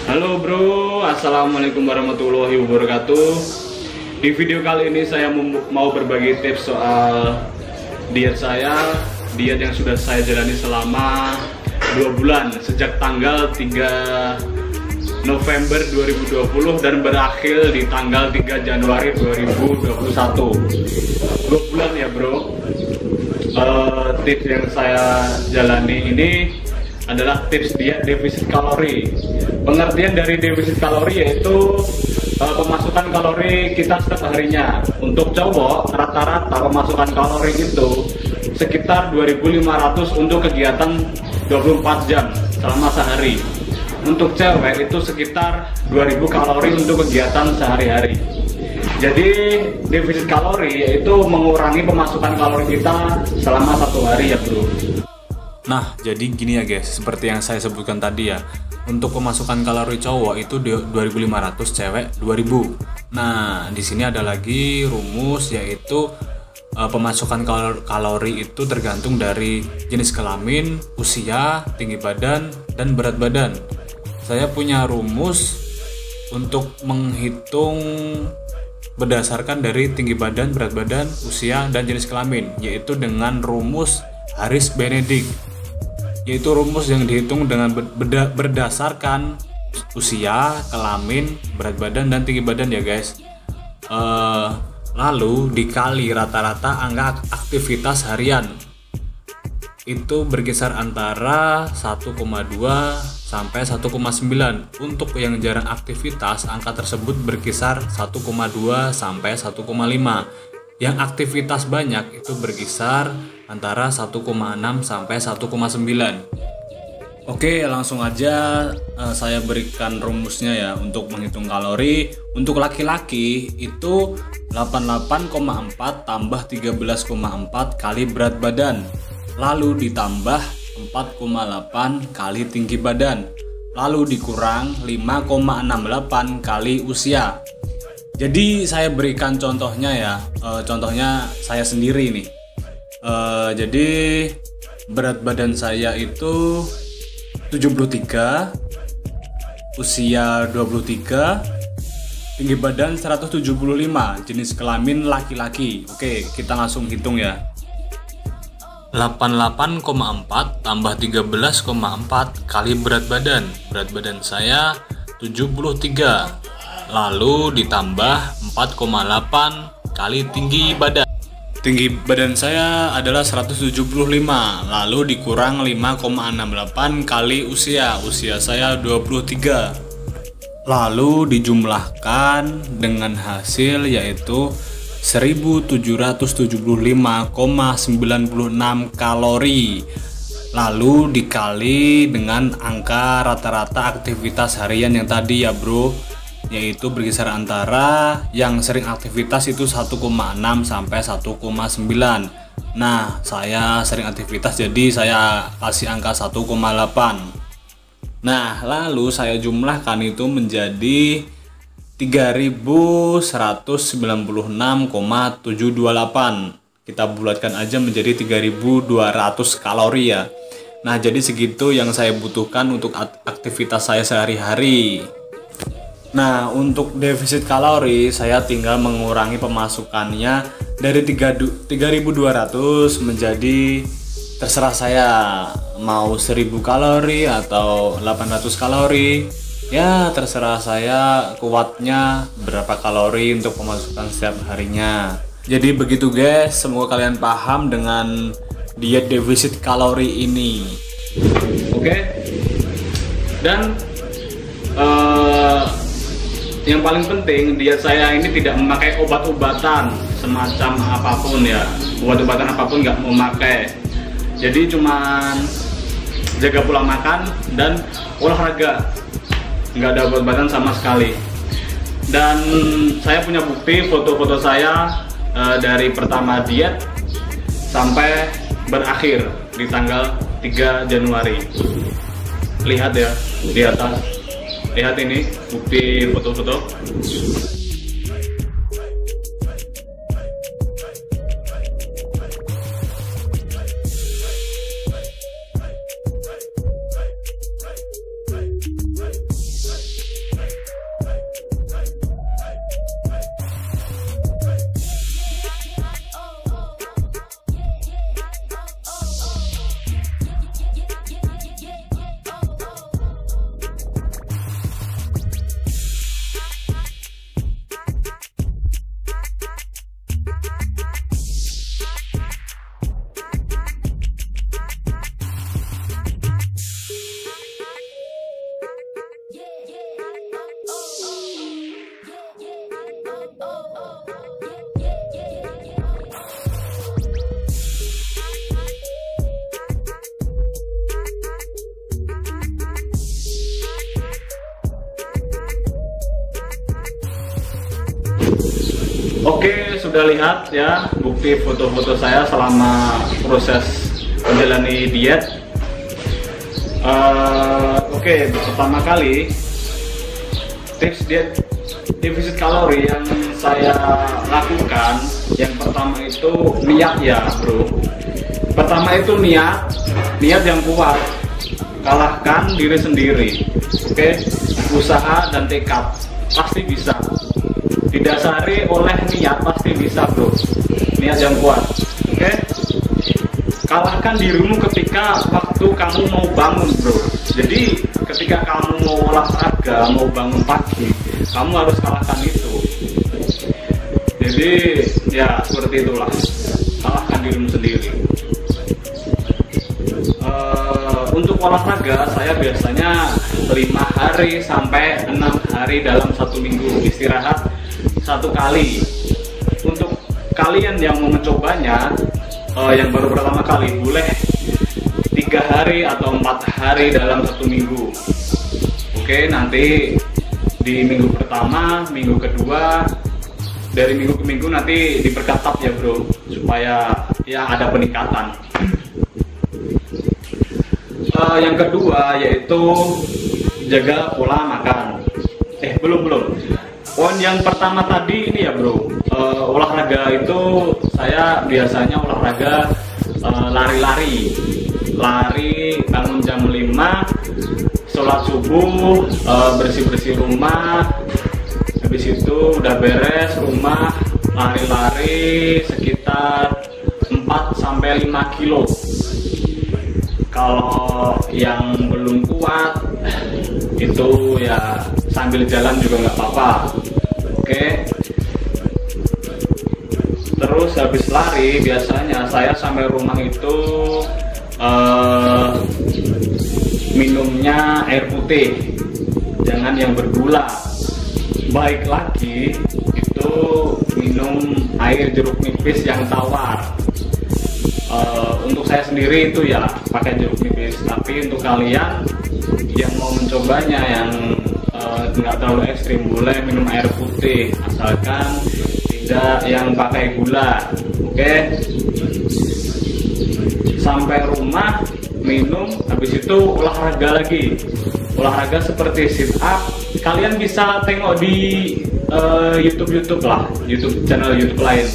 Halo bro, assalamualaikum warahmatullahi wabarakatuh. Di video kali ini saya mau berbagi tips soal diet diet yang sudah saya jalani selama 2 bulan sejak tanggal 3 November 2020 dan berakhir di tanggal 3 Januari 2021. 2 bulan ya bro. Tips yang saya jalani ini adalah tips diet defisit kalori. Pengertian dari defisit kalori yaitu pemasukan kalori kita setiap harinya. Untuk cowok rata-rata pemasukan kalori itu sekitar 2.500 untuk kegiatan 24 jam selama sehari. Untuk cewek itu sekitar 2.000 kalori untuk kegiatan sehari-hari. Jadi defisit kalori yaitu mengurangi pemasukan kalori kita selama 1 hari ya bro. Nah, jadi gini ya guys, seperti yang saya sebutkan tadi ya. Untuk pemasukan kalori cowok itu 2.500, cewek 2.000. Nah, di sini ada lagi rumus yaitu pemasukan kalori itu tergantung dari jenis kelamin, usia, tinggi badan, dan berat badan. Saya punya rumus untuk menghitung berdasarkan dari tinggi badan, berat badan, usia, dan jenis kelamin, yaitu dengan rumus Harris-Benedict. Yaitu rumus yang dihitung dengan berdasarkan usia, kelamin, berat badan, dan tinggi badan ya guys. Lalu dikali rata-rata angka aktivitas harian. Itu berkisar antara 1,2 sampai 1,9. Untuk yang jarang aktivitas, angka tersebut berkisar 1,2 sampai 1,5. Yang aktivitas banyak itu berkisar antara 1,6 sampai 1,9. Oke, langsung aja saya berikan rumusnya ya untuk menghitung kalori. Untuk laki-laki itu 88,4 tambah 13,4 kali berat badan, lalu ditambah 4,8 kali tinggi badan, lalu dikurang 5,68 kali usia. Jadi saya berikan contohnya ya, contohnya saya sendiri nih. Jadi berat badan saya itu 73, usia 23, tinggi badan 175, jenis kelamin laki-laki. Oke, kita langsung hitung ya. 88,4 tambah 13,4 kali berat badan saya 73, lalu ditambah 4,8 kali tinggi badan. Tinggi badan saya adalah 175, lalu dikurang 5,68 kali usia saya 23, lalu dijumlahkan dengan hasil yaitu 1775,96 kalori, lalu dikali dengan angka rata-rata aktivitas harian yang tadi ya bro, yaitu berkisar antara yang sering aktivitas itu 1,6 sampai 1,9. Nah, saya sering aktivitas jadi saya kasih angka 1,8. Nah, lalu saya jumlahkan itu menjadi 3196,728. Kita bulatkan aja menjadi 3200 kalori ya. Nah, jadi segitu yang saya butuhkan untuk aktivitas saya sehari-hari. Nah, untuk defisit kalori saya tinggal mengurangi pemasukannya dari 3.200 menjadi terserah saya mau 1.000 kalori atau 800 kalori. Ya, terserah saya kuatnya berapa kalori untuk pemasukan setiap harinya. Jadi begitu guys, semoga kalian paham dengan diet defisit kalori ini. Oke. Dan yang paling penting diet saya ini tidak memakai obat-obatan semacam apapun ya. Obat-obatan apapun nggak memakai. Jadi cuman jaga pola makan dan olahraga. Nggak ada obat-obatan sama sekali. Dan saya punya bukti foto-foto saya dari pertama diet sampai berakhir di tanggal 3 Januari. Lihat ya di atas. Lihat ini bukti foto-foto. Oke, sudah lihat ya bukti foto-foto saya selama proses menjalani diet. Oke, pertama kali tips diet defisit kalori yang saya lakukan, yang pertama itu niat ya bro. Pertama itu niat yang kuat, kalahkan diri sendiri. Oke, usaha dan tekad pasti bisa, didasari oleh niat pasti bisa bro, niat yang kuat. Oke, kalahkan dirimu ketika waktu kamu mau bangun bro. Jadi ketika kamu mau olahraga, mau bangun pagi, kamu harus kalahkan itu. Jadi ya seperti itulah, kalahkan dirimu sendiri. Untuk olahraga saya biasanya 5 hari sampai 6 hari dalam 1 minggu, istirahat 1 kali. Untuk kalian yang mau mencobanya, yang baru pertama kali, boleh 3 hari atau 4 hari dalam 1 minggu. Oke, nanti di minggu pertama, minggu kedua, dari minggu ke minggu nanti diperketat ya bro, supaya ya ada peningkatan. Yang kedua yaitu jaga pola makan. Belum. Poin yang pertama tadi ini ya bro, olahraga itu saya biasanya olahraga lari, bangun jam 5, sholat subuh, bersih-bersih rumah, habis itu udah beres rumah, lari-lari sekitar 4-5 kilo. Kalau yang belum kuat itu ya sambil jalan juga nggak apa-apa. Oke. Terus habis lari biasanya saya sampai rumah itu minumnya air putih, jangan yang bergula. Baik lagi itu minum air jeruk nipis yang tawar. Untuk saya sendiri itu ya pakai jeruk nipis, tapi untuk kalian yang mau mencobanya yang nggak terlalu ekstrim, boleh minum air putih asalkan tidak yang pakai gula. Oke, sampai rumah minum, habis itu olahraga lagi, olahraga seperti sit up. Kalian bisa tengok di YouTube lah, channel YouTube lain,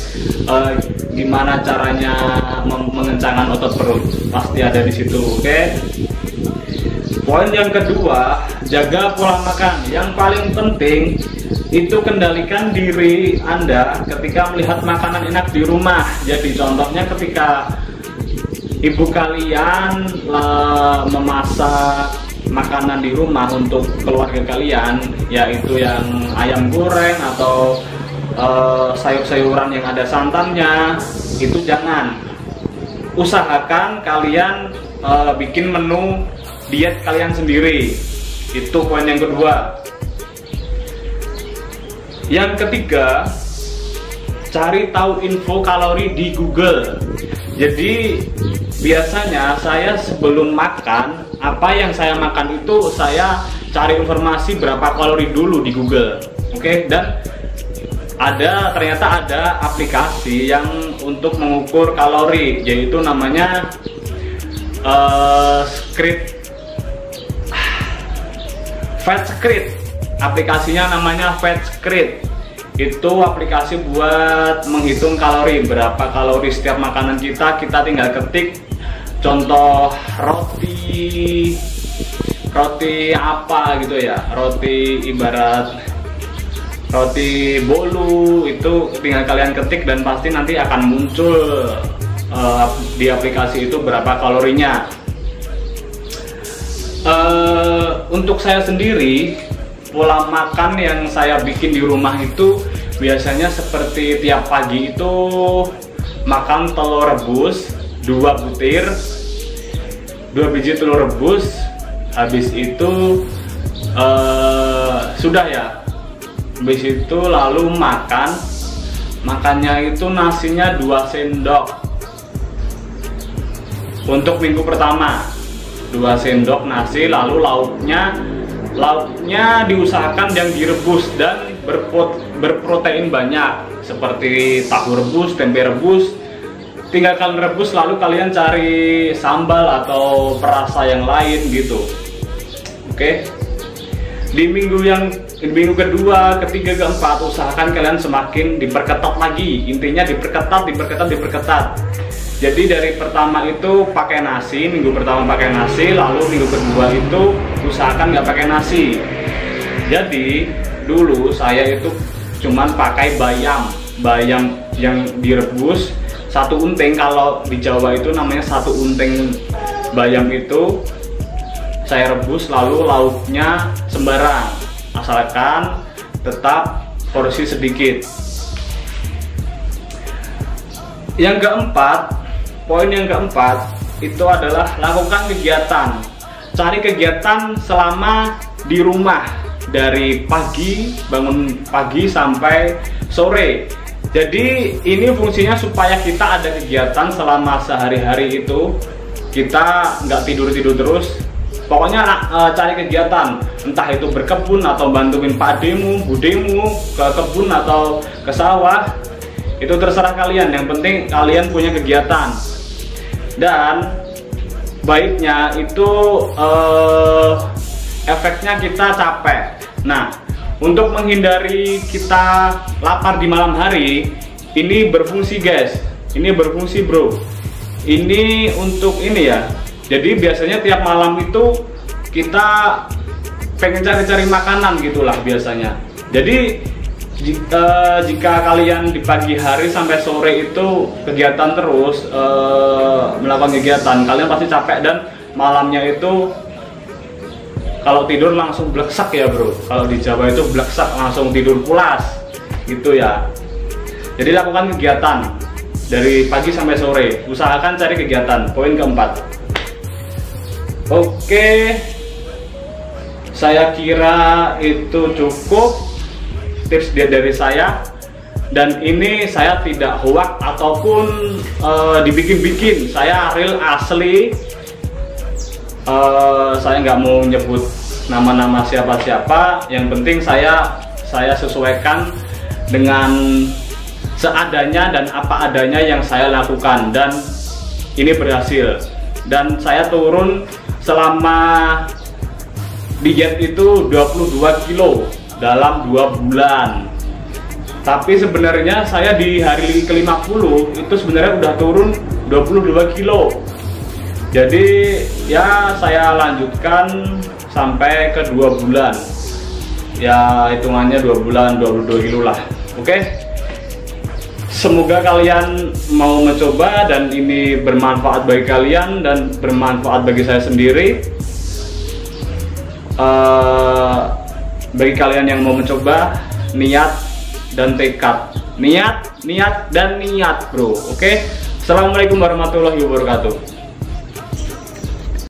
gimana caranya mengencangkan otot perut, pasti ada di situ. Oke. Poin yang kedua, jaga pola makan. Yang paling penting itu kendalikan diri Anda ketika melihat makanan enak di rumah. Jadi contohnya ketika ibu kalian memasak makanan di rumah untuk keluarga kalian, yaitu yang ayam goreng atau sayur-sayuran yang ada santannya, itu jangan. Usahakan kalian bikin menu diet kalian sendiri. Itu poin yang kedua. Yang ketiga, cari tahu info kalori di Google. Jadi biasanya saya sebelum makan, apa yang saya makan itu saya cari informasi berapa kalori dulu di Google. Oke, dan ternyata ada aplikasi yang untuk mengukur kalori, yaitu namanya Fatscrete. Aplikasinya namanya Fatscrete. Itu aplikasi buat menghitung kalori, berapa kalori setiap makanan kita tinggal ketik. Contoh roti apa gitu ya, roti ibarat roti bolu, itu tinggal kalian ketik dan pasti nanti akan muncul di aplikasi itu berapa kalorinya. Untuk saya sendiri, pola makan yang saya bikin di rumah itu biasanya seperti tiap pagi itu makan telur rebus 2 butir, 2 biji telur rebus. Habis itu sudah ya, habis itu lalu makannya itu nasinya 2 sendok. Untuk minggu pertama 2 sendok nasi, lalu lauknya diusahakan yang direbus dan berprotein banyak seperti tahu rebus, tempe rebus. Tinggal kalian rebus lalu kalian cari sambal atau perasa yang lain gitu. Oke. Di minggu kedua, ketiga, keempat usahakan kalian semakin diperketat lagi. Intinya diperketat. Jadi dari pertama itu pakai nasi, minggu pertama pakai nasi, lalu minggu kedua itu usahakan nggak pakai nasi. Jadi dulu saya itu cuman pakai bayam yang direbus 1 unting. Kalau di Jawa itu namanya 1 unting bayam itu saya rebus, lalu lauknya sembarang, asalkan tetap porsi sedikit. Poin yang keempat itu adalah lakukan kegiatan. Cari kegiatan selama di rumah dari pagi, bangun pagi sampai sore. Jadi ini fungsinya supaya kita ada kegiatan selama sehari-hari itu. Kita nggak tidur terus. Pokoknya cari kegiatan, entah itu berkebun atau bantuin pakdemu, budemu ke kebun atau ke sawah. Itu terserah kalian, yang penting kalian punya kegiatan. Dan baiknya itu efeknya kita capek. Nah, untuk menghindari kita lapar di malam hari, ini berfungsi guys. Ini berfungsi bro. Ini untuk ini ya. Jadi biasanya tiap malam itu kita pengen cari-cari makanan gitulah biasanya. Jadi jika kalian di pagi hari sampai sore itu kegiatan terus, melakukan kegiatan, kalian pasti capek dan malamnya itu kalau tidur langsung bleksak ya bro. Kalau di Jawa itu bleksak, langsung tidur pulas gitu ya. Jadi lakukan kegiatan dari pagi sampai sore, usahakan cari kegiatan. Poin keempat. Oke, saya kira itu cukup tips dari saya, dan ini saya tidak hoax ataupun dibikin-bikin. Saya real asli. Saya nggak mau nyebut nama-nama siapa-siapa. Yang penting saya sesuaikan dengan seadanya dan apa adanya yang saya lakukan, dan ini berhasil. Dan saya turun selama diet itu 22 kilo dalam 2 bulan. Tapi sebenarnya saya di hari ke-50 itu sebenarnya udah turun 22 kilo. Jadi ya saya lanjutkan sampai ke 2 bulan. Ya hitungannya 2 bulan 22 kilo lah. Oke. Semoga kalian mau mencoba dan ini bermanfaat bagi kalian dan bermanfaat bagi saya sendiri. Bagi kalian yang mau mencoba, niat dan tekad. Niat dan niat bro. Oke. Assalamualaikum warahmatullahi wabarakatuh.